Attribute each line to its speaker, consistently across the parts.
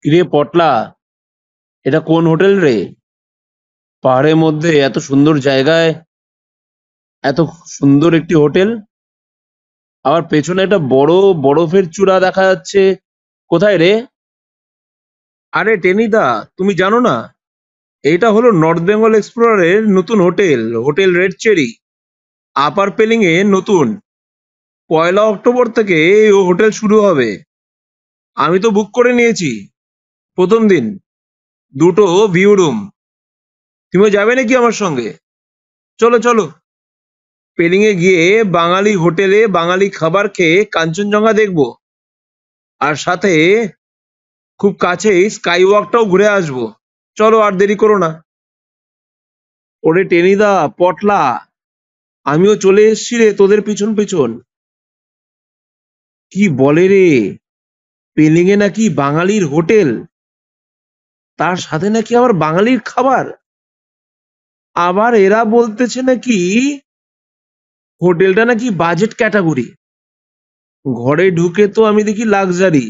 Speaker 1: কিরে পটলা, এটা কোন হোটেল রে? পাহাড়ের মধ্যে এত সুন্দর জায়গায় এত সুন্দর একটি হোটেল, আবার পেছনে একটা বড় বরফের চূড়া দেখা যাচ্ছে। কোথায় রে? আরে টেনিদা, তুমি জানো না? এইটা হলো নর্থ বেঙ্গল এক্সপ্লোরারের নতুন হোটেল, হোটেল রেড চেরি। আপার পেলিং এ নতুন 1 অক্টোবর থেকে এই হোটেল শুরু হবে। আমি তো বুক করে নিয়েছি প্রথম দিন, দুটো ভিউ রুম। তুমিও যাবে নাকি আমার সঙ্গে? চলো চলো, পেলিং এ গিয়ে বাঙালি হোটেলে বাঙালি খাবার খেয়ে কাঞ্চনজঙ্ঘা দেখবো, আর সাথে খুব কাছেই স্কাই ওয়াকটাও ঘুরে আসবো। চলো, আর দেরি করো না। ওরে টেনিদা, পটলা, আমিও চলে এসেছি রে তোদের পিছন পিছন। কি বলে রে, পেলিং এ নাকি বাঙালির হোটেল, তার সাথে নাকি আবার বাঙালির খাবার। আবার এরা বলতেছে নাকি হোটেলটা নাকি বাজেট ক্যাটাগরি। ঘরে ঢুকে তো আমি দেখি লাক্সারি।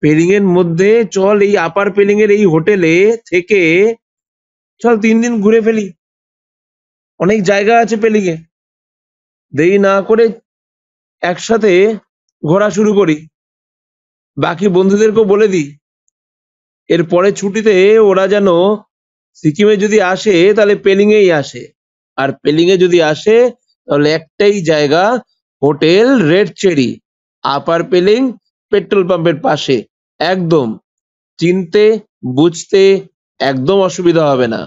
Speaker 1: পেলিং এর মধ্যে চল, এই আপার পেলিং এর এই হোটেলে থেকে চল 3 দিন ঘুরে ফেলি। অনেক জায়গা আছে পেলিং এ, দেরি না করে একসাথে ঘোরা শুরু করি। বাকি বন্ধুদেরকেও বলে দিই, এর পরে ছুটিতে ওরা যেন সিকিমে যদি আসে তাহলে পেলিং এই আসে। আর পেলিং এ যদি আসে তাহলে একটাই জায়গা, হোটেল রেড চেরি, আপার পেলিং, পেট্রোল পাম্পের পাশে। একদম চিনতে বুঝতে একদম অসুবিধা হবে না।